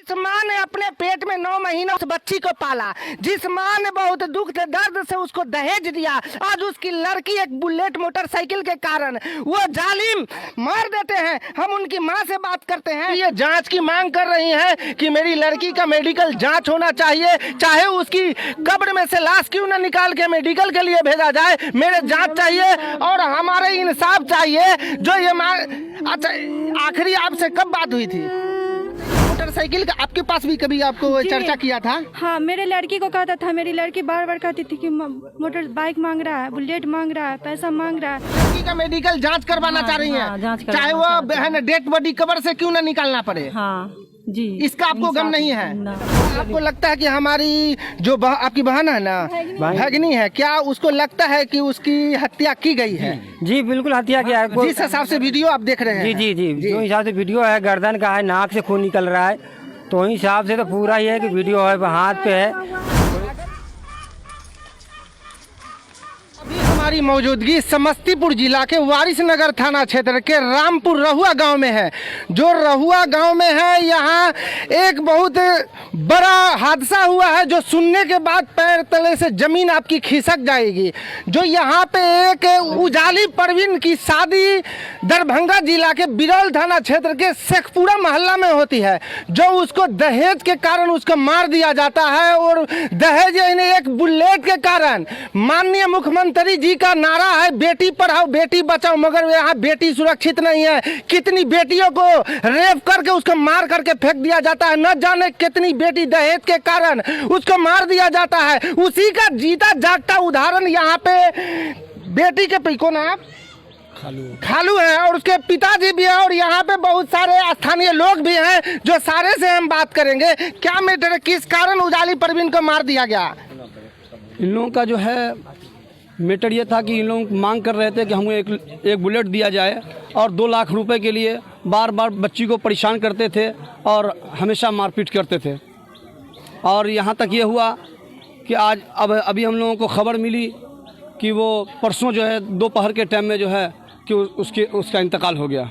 जिस माँ ने अपने पेट में 9 महीनों उस बच्ची को पाला, जिस माँ ने बहुत दुख दर्द से उसको दहेज दिया, आज उसकी लड़की एक बुलेट मोटरसाइकिल के कारण वो जालिम मार देते हैं। हम उनकी माँ से बात करते हैं। ये जांच की मांग कर रही हैं कि मेरी लड़की का मेडिकल जांच होना चाहिए, चाहे उसकी कब्र में से लाश क्यों न निकाल के मेडिकल के लिए भेजा जाए। मेरे जांच चाहिए और हमारे इंसाफ चाहिए। जो ये अच्छा, आखिरी आपसे कब बात हुई थी? मोटरसाइकिल का आपके पास भी कभी आपको चर्चा किया था? हाँ, मेरे लड़की को कहता था। मेरी लड़की बार बार कहती थी कि मोटर बाइक मांग रहा है, बुलेट मांग रहा है, पैसा मांग रहा है। लड़की का मेडिकल जांच करवाना चाह रही हैं, चाहे वो बहन डेड बॉडी कब्र से क्यों न निकालना पड़े। हाँ जी, इसका आपको गम नहीं है? आपको लगता है कि हमारी जो आपकी बहन है ना, भगनी है, क्या उसको लगता है कि उसकी हत्या की गई है? जी बिल्कुल हत्या किया है। जिस हिसाब से वीडियो आप देख रहे हैं। जी जी जी, जो हिसाब से वीडियो है, गर्दन का है, नाक से खून निकल रहा है, तो वही हिसाब से तो पूरा ही है कि वीडियो है, हाथ पे है। हमारी मौजूदगी समस्तीपुर जिला के वारिसनगर थाना क्षेत्र के रामपुर रहुआ गांव में है। जो रहुआ गांव में है, यहाँ एक बहुत बड़ा हादसा हुआ है जो सुनने के बाद पैर तले से जमीन आपकी खिसक जाएगी। जो यहाँ पे एक उजाली परवीन की शादी दरभंगा जिला के बिरौल थाना क्षेत्र के शेखपुरा मोहल्ला में होती है। जो उसको दहेज के कारण उसको मार दिया जाता है और दहेज एक बुलेट के कारण माननीय मुख्यमंत्री जी का नारा है बेटी पढ़ाओ बेटी बचाओ, मगर यहाँ बेटी सुरक्षित नहीं है। कितनी बेटियों को रेप करके उसको मार करके फेंक दिया जाता है, न जाने कितनी बेटी दहेज के कारण उसको मार दिया जाता है। उसी का जीता जागता उदाहरण यहाँ पे बेटी के कौन है आप? खालू है और उसके पिताजी भी हैं और यहाँ पे बहुत सारे स्थानीय लोग भी हैं जो सारे से हम बात करेंगे। क्या मैटर है, किस कारण उजाली परवीन को मार दिया गया? इन लोगों का जो है मैटर ये था कि इन लोग मांग कर रहे थे कि हमें एक बुलेट दिया जाए और 2 लाख रुपए के लिए बार बार बच्ची को परेशान करते थे और हमेशा मारपीट करते थे। और यहाँ तक ये हुआ कि आज अभी हम लोगों को खबर मिली कि वो परसों जो है दोपहर के टाइम में जो है कि उसका इंतकाल हो गया।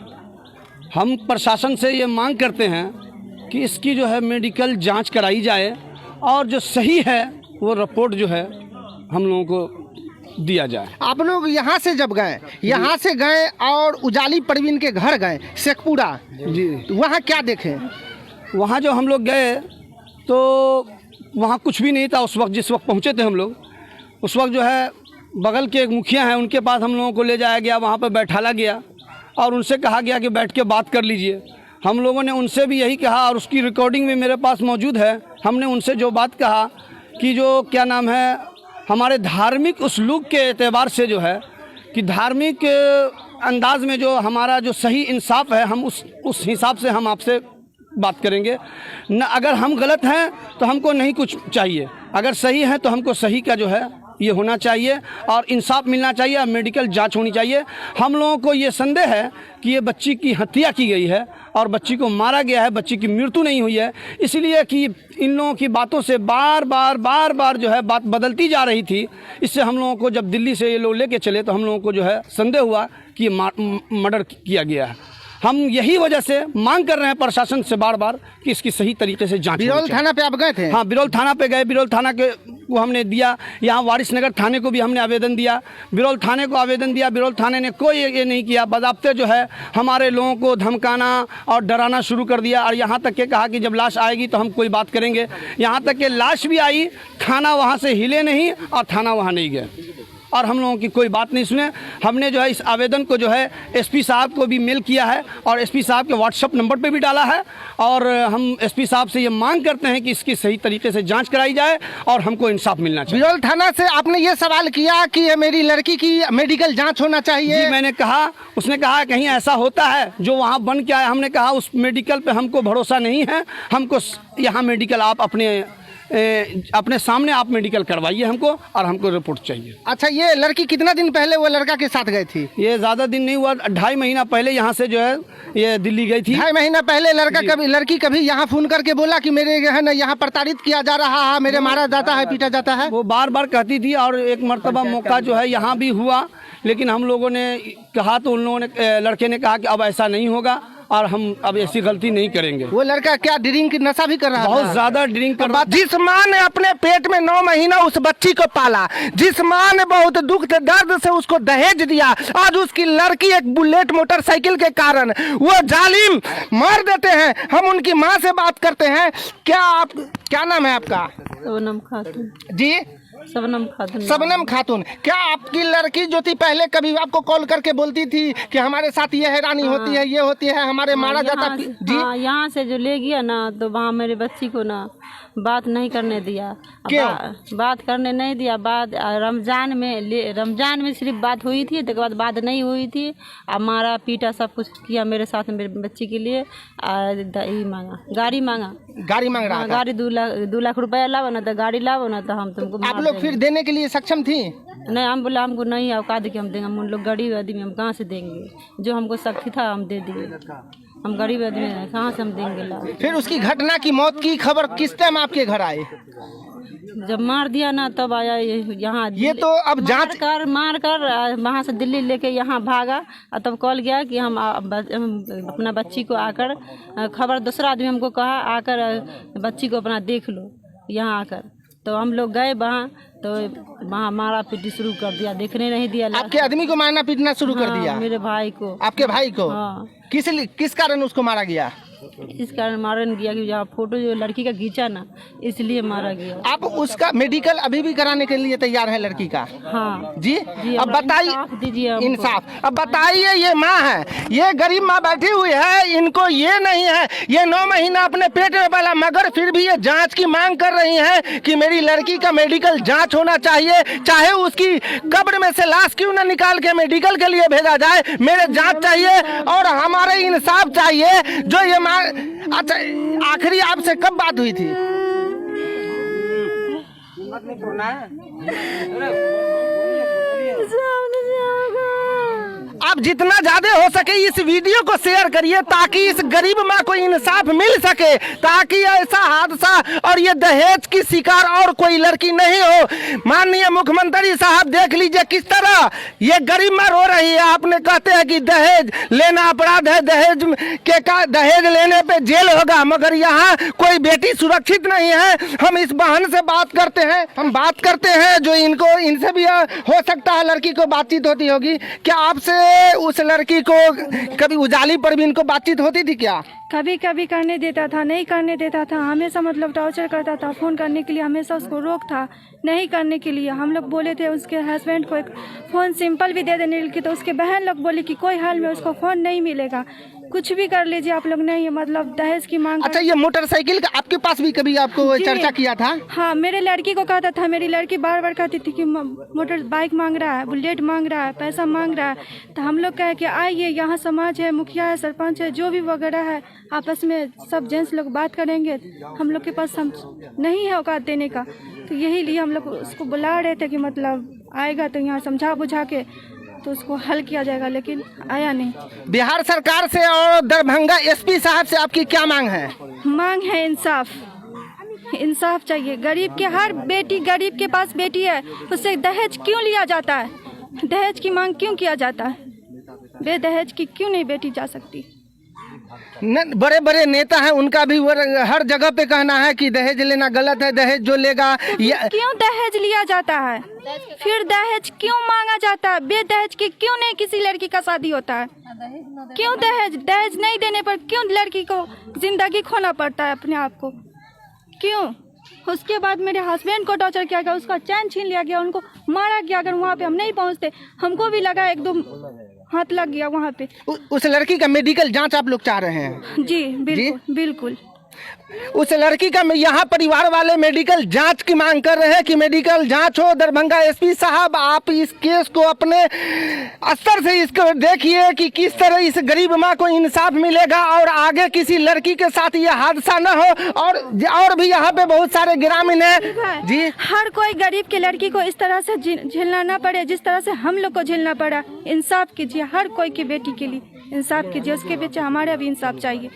हम प्रशासन से ये मांग करते हैं कि इसकी जो है मेडिकल जांच कराई जाए और जो सही है वो रिपोर्ट जो है हम लोगों को दिया जाए। आप लोग यहाँ से जब गए, यहाँ से गए और उजाली परवीन के घर गए शेखपुरा जी, वहाँ क्या देखे? वहाँ जो हम लोग गए तो वहाँ कुछ भी नहीं था उस वक्त। जिस वक्त पहुँचे थे हम लोग, उस वक्त जो है बगल के एक मुखिया हैं, उनके पास हम लोगों को ले जाया गया, वहाँ पर बैठाला गया और उनसे कहा गया कि बैठ के बात कर लीजिए। हम लोगों ने उनसे भी यही कहा और उसकी रिकॉर्डिंग भी मेरे पास मौजूद है। हमने उनसे जो बात कहा कि जो क्या नाम है, हमारे धार्मिक उसलूब के एतबार से जो है कि धार्मिक अंदाज में जो हमारा जो सही इंसाफ है, हम उस हिसाब से हम आपसे बात करेंगे न। अगर हम गलत हैं तो हमको नहीं कुछ चाहिए, अगर सही है तो हमको सही का जो है ये होना चाहिए और इंसाफ मिलना चाहिए और मेडिकल जांच होनी चाहिए। हम लोगों को ये संदेह है कि ये बच्ची की हत्या की गई है और बच्ची को मारा गया है, बच्ची की मृत्यु नहीं हुई है। इसलिए कि इन लोगों की बातों से बार बार जो है बात बदलती जा रही थी। इससे हम लोगों को जब दिल्ली से ये लोग लेके चले तो हम लोगों को जो है संदेह हुआ कि मर्डर किया गया है। हम यही वजह से मांग कर रहे हैं प्रशासन से बार बार कि इसकी सही तरीके से जांच। बिरौल थाना पे आप गए थे? हाँ, बिरौल थाना पे गए, बिरौल थाना के को हमने दिया, यहाँ वारिसनगर थाने को भी हमने आवेदन दिया, बिरौल थाने को आवेदन दिया। बिरौल थाने ने कोई ये नहीं किया, बज़ाब्ते जो है हमारे लोगों को धमकाना और डराना शुरू कर दिया और यहाँ तक के कहा कि जब लाश आएगी तो हम कोई बात करेंगे। यहाँ तक कि लाश भी आई, थाना वहाँ से हिले नहीं और थाना वहाँ नहीं गए और हम लोगों की कोई बात नहीं सुने। हमने जो है इस आवेदन को जो है एसपी साहब को भी मेल किया है और एसपी साहब के व्हाट्सएप नंबर पे भी डाला है और हम एसपी साहब से ये मांग करते हैं कि इसकी सही तरीके से जांच कराई जाए और हमको इंसाफ मिलना चाहिए। बिरौल थाना से आपने ये सवाल किया कि मेरी लड़की की मेडिकल जांच होना चाहिए? जी, मैंने कहा, उसने कहा कहीं ऐसा होता है जो वहाँ बन के आया। हमने कहा उस मेडिकल पे हमको भरोसा नहीं है, हमको यहाँ मेडिकल आप अपने सामने आप मेडिकल करवाइए हमको और हमको रिपोर्ट चाहिए। अच्छा, ये लड़की कितना दिन पहले वो लड़का के साथ गई थी? ये ज़्यादा दिन नहीं हुआ, 2.5 महीना पहले यहाँ से जो है ये दिल्ली गई थी। 2.5 महीना पहले लड़की कभी यहाँ फोन करके बोला कि मेरे है ना यहाँ प्रताड़ित किया जा रहा है, मेरे मारा जाता है, पीटा जाता है? वो बार बार कहती थी और एक मर्तबा मौका जो है यहाँ भी हुआ, लेकिन हम लोगों ने कहा तो उन लोगों ने, लड़के ने कहा कि अब ऐसा नहीं होगा और हम अब ऐसी गलती नहीं करेंगे। वो लड़का क्या ड्रिंक नशा भी कर रहा बहुत था? ज़्यादा ड्रिंक कर रहा। जिस माँ ने अपने पेट में 9 महीना उस बच्ची को पाला, जिस माँ ने बहुत दुख दर्द से उसको दहेज दिया, आज उसकी लड़की एक बुलेट मोटरसाइकिल के कारण वो जालिम मार देते हैं। हम उनकी माँ से बात करते हैं। क्या नाम है आपका? शबनम खातून। जी, शबनम खातून। शबनम खातून। क्या आपकी लड़की जो थी पहले कभी आपको कॉल करके बोलती थी कि हमारे साथ ये हैरानी होती है, ये होती है, हमारे मारा जाता? जी, यहाँ से जो ले गया ना, तो वहाँ मेरे बच्ची को ना बात नहीं करने दिया। क्यों? बात करने नहीं दिया। बात रमजान में सिर्फ बात हुई थी, उसके बाद बात नहीं हुई थी। अब मारा पीटा सब कुछ किया मेरे साथ, मेरे बच्ची के लिए मांगा, गाड़ी मांगा। गाड़ी मांग रहा था? गाड़ी 2 लाख रुपया लाओ ना, तो गाड़ी लाओ ना, तो हम तुमको आप लोग फिर देने के लिए सक्षम थी? नहीं, हम बोला हमको नहीं औकात कि हम देंगे, हम उन लोग गरीब आदमी, हम कहाँ से देंगे? जो हमको शक्ति था हम दे दिए, हम गरीब आदमी हैं, कहाँ से हम देंगे ला? फिर उसकी घटना की मौत की खबर किस टाइम आपके घर आए? जब मार दिया ना तब आया यहाँ। ये तो अब जांच मार कर वहाँ से दिल्ली लेके यहाँ भागा, और तब कॉल गया कि हम अपना बच्ची को आकर खबर, दूसरा आदमी हमको कहा आकर बच्ची को अपना देख लो यहाँ आकर। तो हम लोग गए वहाँ, तो वहाँ मारा पीटी शुरू कर दिया, देखने नहीं दिया। आपके आदमी को मारना पीटना शुरू कर दिया? मेरे भाई को। आपके भाई को? हाँ। किस कारण उसको मारा गया? इस कारण मारा गया कि यहाँ फोटो जो लड़की का खींचा ना, इसलिए मारा गया। आप उसका मेडिकल अभी भी कराने के लिए तैयार है लड़की का? हाँ जी, अब बताइए, इंसाफ दीजिए इंसाफ। अब बताइए, ये माँ है, ये गरीब माँ बैठी हुई है, इनको ये नहीं है, ये 9 महीना अपने पेट में पाला, मगर फिर भी ये जांच की मांग कर रही है कि मेरी लड़की का मेडिकल जांच होना चाहिए, चाहे उसकी कब्र में से लाश क्यों न निकाल के मेडिकल के लिए भेजा जाए, मेरे जांच चाहिए और हमारे इंसाफ चाहिए। जो ये अच्छा, आखिरी आपसे कब बात हुई थी? आप जितना ज्यादा हो सके इस वीडियो को शेयर करिए ताकि इस गरीब माँ को इंसाफ मिल सके, ताकि ऐसा हादसा और ये दहेज की शिकार और कोई लड़की नहीं हो। माननीय मुख्यमंत्री साहब, देख लीजिए किस तरह ये गरीब माँ रो रही है। आपने कहते हैं कि दहेज लेना अपराध है, दहेज लेने पे जेल होगा, मगर यहाँ कोई बेटी सुरक्षित नहीं है। हम इस बहन से बात करते हैं जो इनसे भी हो सकता है लड़की को बातचीत होती होगी। क्या आपसे उस लड़की को कभी उजाली पर भी इनको बातचीत होती थी क्या? कभी कभी करने देता था, नहीं करने देता था, हमेशा मतलब टॉर्चर करता था। फ़ोन करने के लिए हमेशा उसको रोक था, नहीं करने के लिए। हम लोग बोले थे उसके हस्बैंड को एक फ़ोन सिंपल भी दे देने की, तो उसके बहन लोग बोले कि कोई हाल में उसको फ़ोन नहीं मिलेगा, कुछ भी कर लीजिए आप लोग, नहीं मतलब दहेज की मांग। अच्छा, ये मोटरसाइकिल का आपके पास भी कभी आपको चर्चा किया था? हाँ, मेरे लड़की को कहता था, मेरी लड़की बार बार कहती थी कि मोटर बाइक मांग रहा है, बुलेट मांग रहा है, पैसा मांग रहा है। तो हम लोग कहे कि आइए, यहाँ समाज है, मुखिया है, सरपंच है, जो भी वगैरह है, आपस में सब जेंट्स लोग बात करेंगे। हम लोग के पास नहीं है औकात देने का, तो यही लिए हम लोग उसको बुला रहे थे कि मतलब आएगा तो यहाँ समझा बुझा के तो उसको हल किया जाएगा, लेकिन आया नहीं। बिहार सरकार से और दरभंगा एसपी साहब से आपकी क्या मांग है? मांग है इंसाफ, इंसाफ चाहिए। गरीब के हर बेटी, गरीब के पास बेटी है, उससे दहेज क्यों लिया जाता है? दहेज की मांग क्यों किया जाता है? बेदहेज की क्यों नहीं बेटी जा सकती? बड़े बड़े नेता हैं, उनका भी हर जगह पे कहना है कि दहेज लेना गलत है, दहेज जो लेगा क्यों दहेज लिया जाता है? फिर दहेज क्यों मांगा जाता है? बेदहेज की क्यों नहीं किसी लड़की का शादी होता है? क्यों दहेज नहीं देने पर क्यों लड़की को जिंदगी खोना पड़ता है अपने आप को? क्यों? उसके बाद मेरे हस्बैंड को टॉर्चर किया गया, उसका चैन छीन लिया गया, उनको मारा गया। अगर वहाँ पे हम नहीं पहुँचते, हमको भी लगा 1-2 हाथ लग गया वहाँ पे। उस लड़की का मेडिकल जांच आप लोग चाह रहे हैं? जी बिल्कुल, बिल्कुल। उस लड़की का यहाँ परिवार वाले मेडिकल जांच की मांग कर रहे हैं कि मेडिकल जांच हो। दरभंगा एसपी साहब, आप इस केस को अपने स्तर से इसको देखिए कि किस तरह इस गरीब माँ को इंसाफ मिलेगा और आगे किसी लड़की के साथ ये हादसा न हो। और भी यहाँ पे बहुत सारे ग्रामीण हैं जी। हर कोई गरीब की लड़की को इस तरह से झेलना ना पड़े जिस तरह से हम लोग को झेलना पड़ा। इंसाफ कीजिए, हर कोई की बेटी के लिए इंसाफ कीजिए, उसके पीछे हमारा भी इंसाफ चाहिए।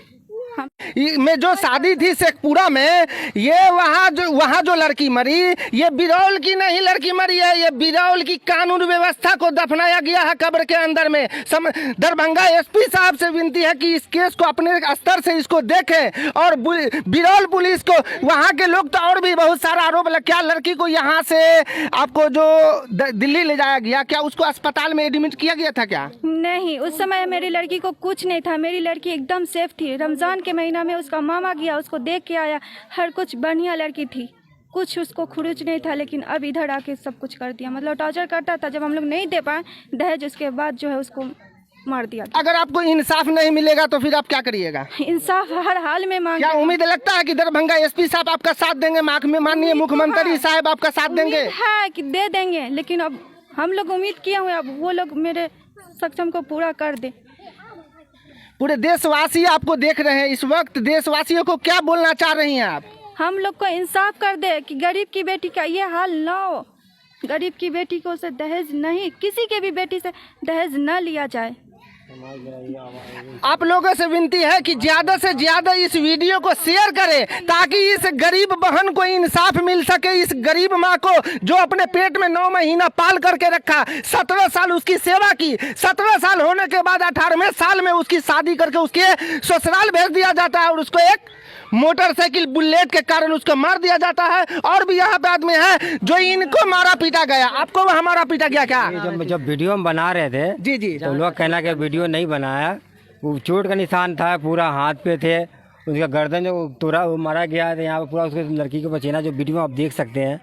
में जो शादी थी शेखपुरा में, ये वहाँ जो लड़की मरी, ये बिरौल की नहीं लड़की मरी है, ये बिरौल की कानून व्यवस्था को दफनाया गया है कब्र के अंदर में। दरभंगा एसपी साहब से विनती है कि इस केस को अपने स्तर से इसको देखें और बिरौल पुलिस को, वहाँ के लोग तो और भी बहुत सारा आरोप लगा। क्या लड़की को यहाँ से आपको जो दिल्ली ले जाया गया, क्या उसको अस्पताल में एडमिट किया गया था क्या? नहीं, उस समय मेरी लड़की को कुछ नहीं था, मेरी लड़की एकदम सेफ थी। रमजान के महीना में उसका मामा गया, उसको देख के आया, हर कुछ बढ़िया लड़की थी, कुछ उसको खुरुच नहीं था। लेकिन अब इधर आके सब कुछ कर दिया, मतलब टॉर्चर करता था। जब हम लोग नहीं दे पाए दहेज, उसके बाद जो है उसको मार दिया। अगर आपको इंसाफ नहीं मिलेगा तो फिर आप क्या करिएगा? इंसाफ हर हाल में मांग। क्या उम्मीद लगता है कि दरभंगा एसपी साहब आपका साथ देंगे, माननीय मुख्यमंत्री साहब आपका साथ देंगे? है कि दे देंगे, लेकिन अब हम लोग उम्मीद किए हुए, अब वो लोग मेरे सक्षम को पूरा कर दे। पूरे देशवासी आपको देख रहे हैं इस वक्त, देशवासियों को क्या बोलना चाह रही हैं आप? हम लोग को इंसाफ कर दे कि गरीब की बेटी का ये हाल ना हो। गरीब की बेटी को से दहेज नहीं, किसी के भी बेटी से दहेज न लिया जाए। आप लोगों से विनती है कि ज्यादा से ज्यादा इस वीडियो को शेयर करें ताकि इस गरीब बहन को इंसाफ मिल सके। इस गरीब माँ को जो अपने पेट में 9 महीना पाल करके रखा, 17 साल उसकी सेवा की, 17 साल होने के बाद 18वें साल में उसकी शादी करके उसके ससुराल भेज दिया जाता है और उसको एक मोटरसाइकिल बुलेट के कारण उसको मार दिया जाता है। और भी यहाँ पे आदमी है जो इनको मारा पीटा गया। आपको वहाँ मारा पीटा गया क्या? जब वीडियो हम बना रहे थे जी तो लोग कहना कि वीडियो नहीं बनाया, वो चोट का निशान था, पूरा हाथ पे थे, उसका गर्दन जो तोड़ा वो मारा गया था। यहाँ पे पूरा उसके लड़की को बचेना, जो वीडियो आप देख सकते हैं।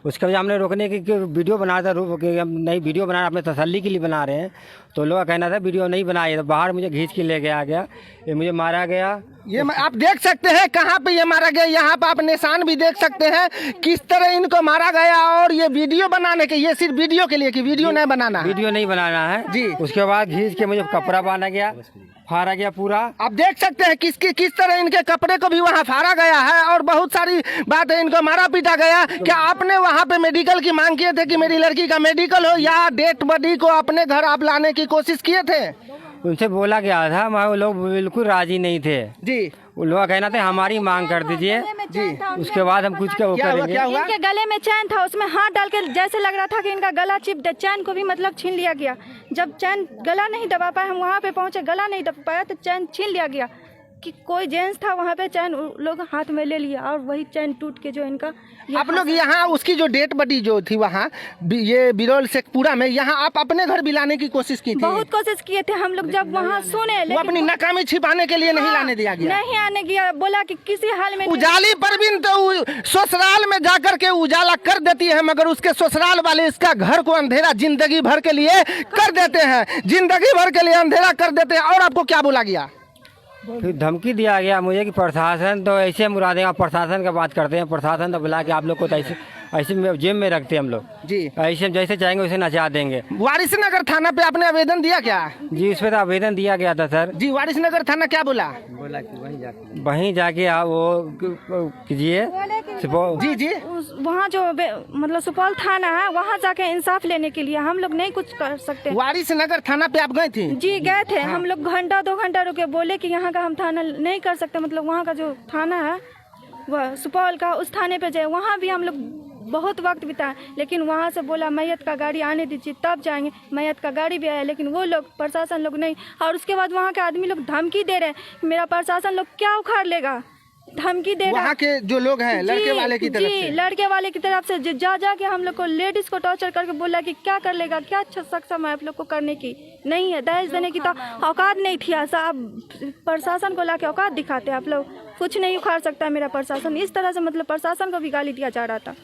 उसके वजह हमने रोकने की वीडियो बना था, हम नहीं वीडियो बना अपने तसल्ली के लिए बना रहे हैं। तो लोग कहना था वीडियो नहीं बनाए, तो बाहर मुझे खींच के ले गया गया, ये मुझे मारा गया। ये आप देख सकते हैं कहाँ पे ये मारा गया, यहाँ पे आप निशान भी देख सकते हैं किस तरह इनको मारा गया। और ये वीडियो बनाने के, ये सिर्फ वीडियो के लिए कि वीडियो नहीं बनाना है, वीडियो नहीं बनाना है जी। उसके बाद खींच के मुझे कपड़ा बांधा गया, फाड़ा गया पूरा। आप देख सकते हैं किस तरह इनके कपड़े को भी वहाँ फाड़ा गया है और बहुत सारी बात है, इनको मारा पीटा गया। क्या आपने वहाँ पे मेडिकल की मांग किए थे कि मेरी लड़की का मेडिकल हो, या डेड बॉडी को अपने घर आप लाने की कोशिश किए थे? उनसे बोला गया था, मगर वो लोग बिल्कुल राजी नहीं थे जी। वो लोग कहना था हमारी मांग कर दीजिए जी, उसके बाद हम कुछ क्या करेंगे। इनके गले में चैन था, उसमें हाथ डाल के जैसे लग रहा था कि इनका गला चिप दे, चैन को भी मतलब छीन लिया गया। जब चैन गला नहीं दबा पाए, हम वहाँ पे पहुँचे, गला नहीं दबा पाया तो चैन छीन लिया गया। कि कोई जेंट्स था वहाँ पे, चैन लोग हाथ में ले लिया और वही चैन टूट के जो इनका। आप लोग यहाँ उसकी जो डेड बॉडी जो थी वहाँ ये बिरौल शेखपुरा में, यहाँ आप अपने घर भी लाने की कोशिश की थी? बहुत कोशिश किए थे हम लोग, जब वहाँ सुने, वो अपनी नाकामी छिपाने के लिए नहीं लाने दिया गया, नहीं आने गया, बोला कि किसी हाल में। उजाली परवीन तो ससुराल में जाकर के उजाला कर देती है, मगर उसके ससुराल वाले इसका घर को अंधेरा जिंदगी भर के लिए कर देते हैं, जिंदगी भर के लिए अंधेरा कर देते हैं। और आपको क्या बोला गया? फिर धमकी दिया गया मुझे कि प्रशासन तो ऐसे मुरा देगा, प्रशासन का बात करते हैं, प्रशासन तो बुला के आप लोग को तो ऐसे जेब में रखते हैं हम लोग जी, ऐसे जैसे चाहेंगे वैसे नचा देंगे। वारिसनगर थाना पे आपने आवेदन दिया क्या? जी, इस पे तो आवेदन दिया गया था सर जी। वारिसनगर थाना क्या बोला? वहीं जाके आप वो कीजिए जी जी। वहाँ जो मतलब सुपौल थाना है, वहाँ जाके इंसाफ लेने के लिए हम लोग नहीं कुछ कर सकते। वारिसनगर थाना पे आप गए थे? जी गए थे। हम लोग घंटा 2 घंटा रुके, बोले कि यहाँ का हम थाना नहीं कर सकते, मतलब वहाँ का जो थाना है वह सुपौल का, उस थाने पे जाए। वहाँ भी हम लोग बहुत वक्त बिताए, लेकिन वहाँ से बोला मैयत का गाड़ी आने दीजिए तब जाएंगे। मैयत का गाड़ी भी आया, लेकिन वो लोग प्रशासन लोग नहीं। और उसके बाद वहाँ के आदमी लोग धमकी दे रहे हैं, मेरा प्रशासन लोग क्या उखाड़ लेगा, धमकी दे रहा। वहाँ के जो लोग हैं लड़के वाले की तरफ से, लड़के वाले की तरफ से जा के हम लोग को, लेडीज को टॉर्चर करके बोला कि क्या कर लेगा, क्या सक्षम है आप लोग को करने की, नहीं है दहेज देने की तो औकात नहीं थी। ऐसा आप प्रशासन को लाके औकात दिखाते, आप लोग कुछ नहीं उखाड़ सकता मेरा प्रशासन। इस तरह से मतलब प्रशासन को भी गाली दिया जा रहा था।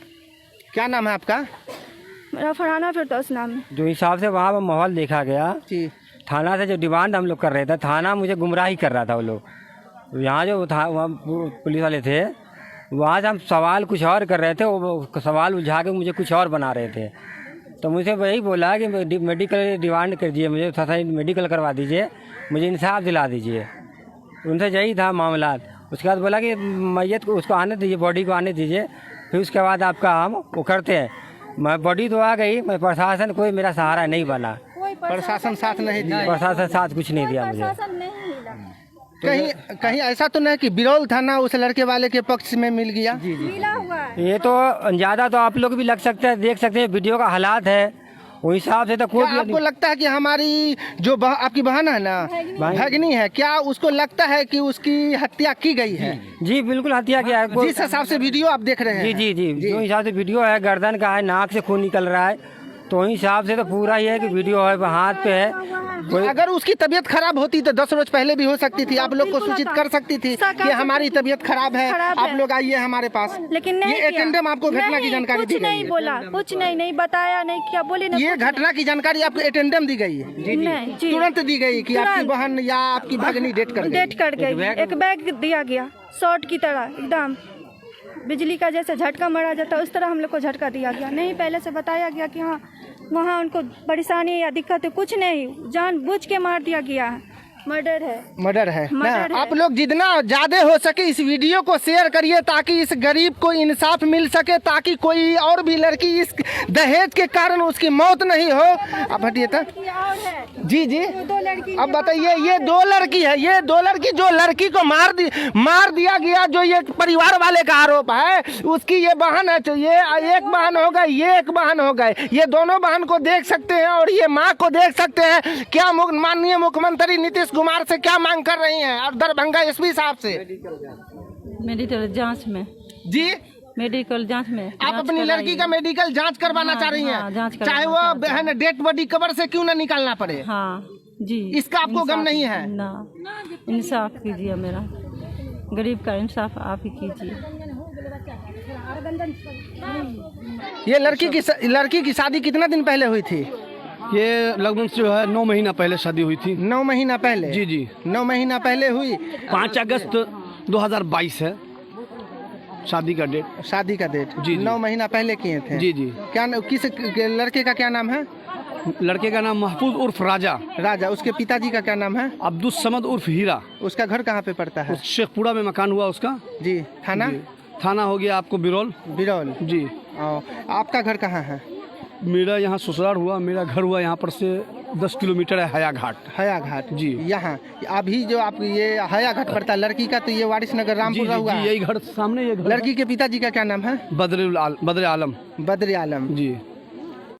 क्या नाम है आपका? मेरा फरहाना फिरदौस नाम है। जो हिसाब से वहाँ पर माहौल देखा गया जी, थाना से जो डिमांड हम लोग कर रहे थे, थाना मुझे गुमराही कर रहा था। वो लोग यहाँ जो था वहाँ पुलिस वाले थे, वहाँ से हम सवाल कुछ और कर रहे थे, वो सवाल उलझा के मुझे कुछ और बना रहे थे। तो मुझे वही बोला कि मेडिकल डिमांड कीजिए, मुझे थोड़ा मेडिकल करवा दीजिए, मुझे इंसाफ दिला दीजिए। उनसे यही था मामला। उसके बाद बोला कि मैयत को उसको आने दीजिए, बॉडी को आने दीजिए, फिर उसके बाद आपका हम वो करते हैं। मैं बॉडी तो आ गई, मैं प्रशासन कोई मेरा सहारा नहीं बना, प्रशासन साथ नहीं दिया, प्रशासन साथ कुछ नहीं दिया मुझे। कहीं कहीं ऐसा तो नहीं कि बिरौल थाना उस लड़के वाले के पक्ष में मिल गया? मिला हुआ है। ये तो ज़्यादा तो आप लोग भी लग सकते हैं, देख सकते हैं वीडियो का हालात है, उस हिसाब से तो कोई क्या आपको लगता है कि हमारी जो आपकी बहन है ना, भगनी है, क्या उसको लगता है कि उसकी हत्या की गई है? जी बिल्कुल हत्या किया है। जिस हिसाब से वीडियो आप देख रहे हैं। जी जी जी जो हिसाब से वीडियो है, गर्दन का है, नाक से खून निकल रहा है, तो वही हिसाब से तो पूरा ही है कि वीडियो है, हाथ पे है। अगर उसकी तबीयत खराब होती तो 10 रोज पहले भी हो सकती थी, आप लोग को सूचित कर सकती थी कि हमारी तबीयत खराब है, आप लोग आइए हमारे पास। लेकिन नहीं ये किया। एटेंडम आपको घटना की जानकारी दी कुछ गई नहीं है? बोला, कुछ नहीं बताया, नहीं क्या बोले ना। ये घटना की जानकारी आपको एटेंडम दी गई है? नहीं जी, तुरंत दी गई कि आपकी तुरंत। बहन या आपकी भगनी डेट कर गई? डेट कर गई। एक बैग दिया गया शॉर्ट की तरह, एकदम बिजली का जैसे झटका मारा जाता उस तरह हम लोग को झटका दिया गया। नहीं पहले से बताया गया कि हाँ वहाँ उनको परेशानी या दिक्कत है, कुछ नहीं, जानबूझ के मार दिया गया है। मर्डर है। मर्डर है ना? मर्डर है। आप लोग जितना ज्यादा हो सके इस वीडियो को शेयर करिए ताकि इस गरीब को इंसाफ मिल सके, ताकि कोई और भी लड़की इस दहेज के कारण उसकी मौत नहीं हो। आप हटिए तो। जी जी दो लड़की। अब बताइए, ये 2 लड़की है, ये 2 लड़की जो लड़की को मार दिया गया, जो ये परिवार वाले का आरोप है, उसकी ये बहन है, तो ये एक बहन हो गई, ये एक बहन हो गए। ये दोनों बहन को देख सकते हैं और ये माँ को देख सकते हैं। क्या माननीय मुख्यमंत्री नीतीश कुमार से क्या मांग कर रही हैं और दरभंगा एसपी साहब से? मेडिकल जांच में, जी मेडिकल जांच में आप अपनी लड़की का मेडिकल जांच करवाना चाह रही हाँ, जांच हैं, करवाना चाहे वो बहन डेड बॉडी कब्र से क्यों ना निकालना पड़े? हाँ जी। इसका आपको गम नहीं है? ना, इंसाफ कीजिए, मेरा गरीब का इंसाफ आप ही कीजिए। ये लड़की की शादी कितना दिन पहले हुई थी? ये लगभग जो है 9 महीना पहले शादी हुई थी। 9 महीना पहले? जी जी 9 महीना पहले हुई। 5 अगस्त 2022 है शादी का डेट। शादी का डेट जी, जी। 9 महीना पहले किए थे? जी जी। क्या किस लड़के का क्या नाम है? लड़के का नाम महफूज उर्फ राजा। राजा। उसके पिताजी का क्या नाम है? अब्दुल समद उर्फ हीरा। उसका घर कहाँ पे पड़ता है? शेखपुरा में मकान हुआ उसका। जी। थाना? जी। थाना हो गया आपको बिरौल। बिरौल। जी। आपका घर कहाँ है? मेरा यहाँ ससुराल हुआ, मेरा घर हुआ यहाँ पर से 10 किलोमीटर है, हया घाट। हया घाट। जी। यहाँ अभी जो आप ये हया घाट पड़ता है लड़की का, तो ये वारिस नगर रामपुर हुआ। यही घर सामने, ये घर। लड़की के पिताजी का क्या नाम है? बद्र आलम। बद्र आलम। जी।